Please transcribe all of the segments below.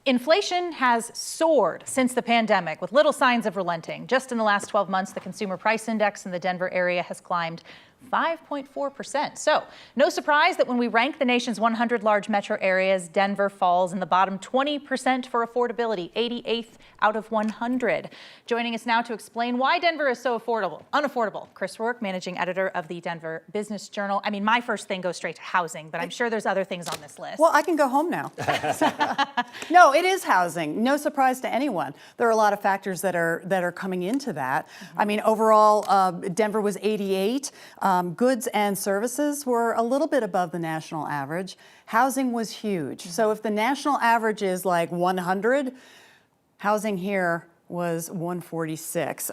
Inflation has soared since the pandemic with little signs of relenting. Just in the last 12 months, the consumer price index in the Denver area has climbed 5.4%. So no surprise that when we rank the nation's 100 large metro areas, Denver falls in the bottom 20% for affordability, 88th out of 100. Joining us now to explain why Denver is so unaffordable, Chris Rourke, managing editor of the Denver Business Journal. I mean, my first thing goes straight to housing, but I'm sure there's other things on this list. Well, I can go home now. No, it is housing. No surprise to anyone. There are a lot of factors that are coming into that. I mean, overall, Denver was 88. Goods and services were a little bit above the national average. Housing was huge. So if the national average is like 100, housing here was 146.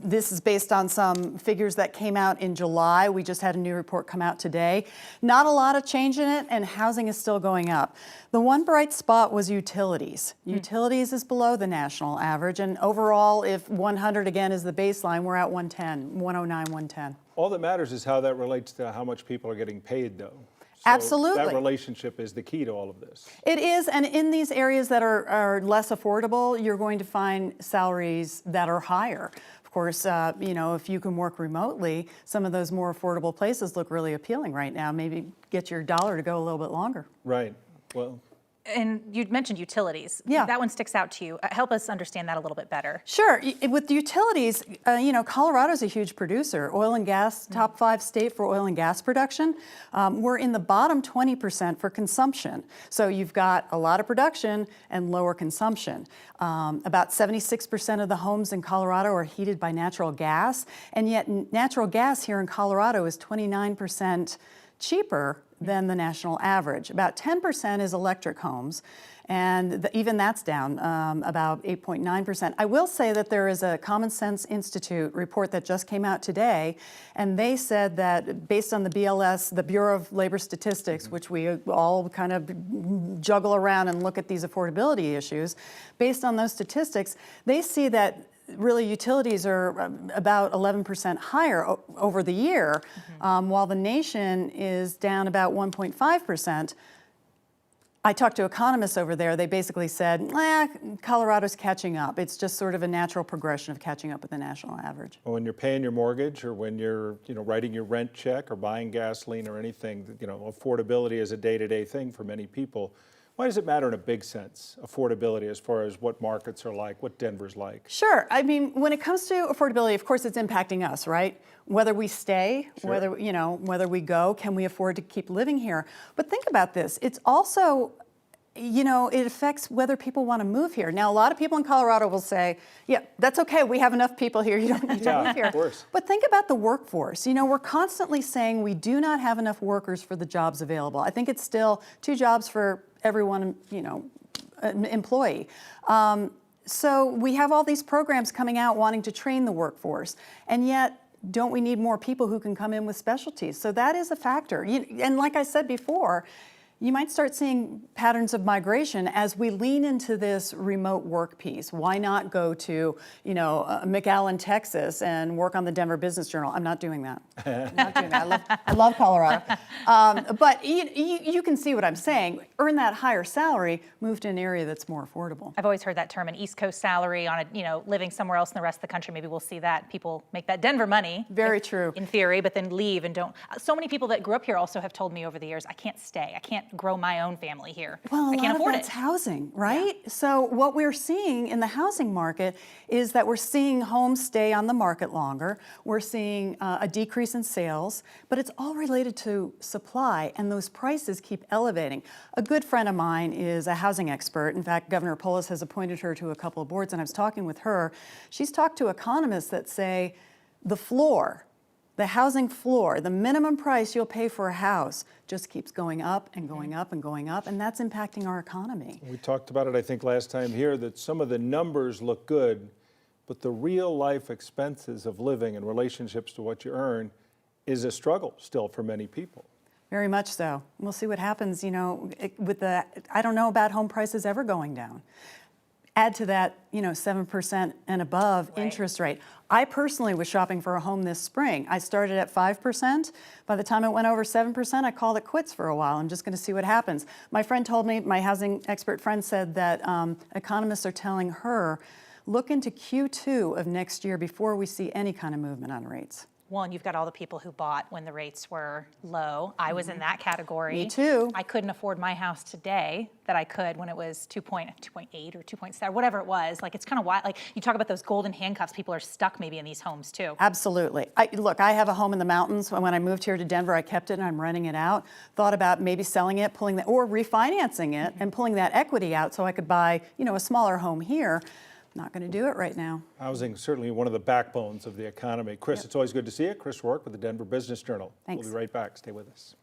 This is based on some figures that came out in July. We just had a new report come out today. Not a lot of change in it, and housing is still going up. The one bright spot was utilities. Utilities is below the national average, and overall, if 100 again is the baseline, we're at 110, 109, 110. All that matters is how that relates to how much people are getting paid, though. So Absolutely. that relationship is the key to all of this. It is, and in these areas that are less affordable, you're going to find salaries that are higher. Of course, you know, if you can work remotely, some of those more affordable places look really appealing right now. Maybe get your dollar to go a little bit longer. Right. Well. And you mentioned utilities. Yeah. That one sticks out to you. Help us understand that a little bit better. Sure. With utilities, you know, Colorado's a huge producer. Oil and gas, top 5 state for oil and gas production. We're in the bottom 20% for consumption. So you've got a lot of production and lower consumption. About 76% of the homes in Colorado are heated by natural gas, and yet natural gas here in Colorado is 29% cheaper than the national average. About 10% is electric homes, and even that's down about 8.9%. I will say that there is a Common Sense Institute report that just came out today, and they said that based on the BLS, the Bureau of Labor Statistics, which we all kind of juggle around and look at these affordability issues, based on those statistics, they see that really utilities are about 11% higher over the year, while the nation is down about 1.5%. I talked to economists over there. They basically said, Colorado's catching up. It's just sort of a natural progression of catching up with the national average. Well, when you're paying your mortgage, or when you're, you know, writing your rent check or buying gasoline or anything, you know, affordability is a day-to-day thing for many people. Why does it matter in a big sense, affordability, as far as what markets are like, what Denver's like? Sure. I mean, when it comes to affordability, of course, it's impacting us, right? Whether we stay, Sure. whether we go, can we afford to keep living here? But think about this. It's also, you know, it affects whether people want to move here. Now, a lot of people in Colorado will say, yeah, that's okay. We have enough people here. You don't need to move here. Of course. But think about the workforce. You know, we're constantly saying we do not have enough workers for the jobs available. I think it's still 2 jobs for everyone, you know, employee. So we have all these programs coming out wanting to train the workforce, and yet don't we need more people who can come in with specialties? So that is a factor. And like I said before, you might start seeing patterns of migration as we lean into this remote work piece. Why not go to, you know, McAllen, Texas, and work on the Denver Business Journal? I'm not doing that. I'm not doing that. I love Colorado. But you can see what I'm saying. Earn that higher salary, move to an area that's more affordable. I've always heard that term, an East Coast salary on a, you know, living somewhere else in the rest of the country. Maybe we'll see that. People make that Denver money. Very true. In theory, but then leave and don't. So many people that grew up here also have told me over the years, I can't stay. I can't grow my own family here. Well, I can't afford that's it. housing, right? Yeah. So what we're seeing in the housing market is that we're seeing homes stay on the market longer. We're seeing a decrease in sales, but it's all related to supply, and those prices keep elevating. A good friend of mine is a housing expert. In fact, Governor Polis has appointed her to a couple of boards, and I was talking with her. She's talked to economists that say the floor, the housing floor, the minimum price you'll pay for a house just keeps going up and going up and going up, and that's impacting our economy. We talked about it, I think, last time here, that some of the numbers look good, but the real life expenses of living and relationships to what you earn is a struggle still for many people. Very much so. We'll see what happens, you know, with the, I don't know about home prices ever going down. Add to that, 7% and above interest rate. I personally was shopping for a home this spring. I started at 5%. By the time it went over 7%, I called it quits for a while. I'm just going to see what happens. My friend told me, my housing expert friend said that economists are telling her, look into Q2 of next year before we see any kind of movement on rates. Well, and you've got all the people who bought when the rates were low. I was in that category. Me too. I couldn't afford my house today that I could when it was 2.8 or 2.7, whatever it was. Like, it's kind of wild. Like, you talk about those golden handcuffs. People are stuck maybe in these homes too. Absolutely. Look, I have a home in the mountains. When I moved here to Denver, I kept it and I'm renting it out. Thought about maybe selling it, or refinancing it and pulling that equity out so I could buy, a smaller home here. Not going to do it right now. Housing certainly one of the backbones of the economy. Chris, It's always good to see you. Chris Rourke with the Denver Business Journal. Thanks. We'll be right back. Stay with us.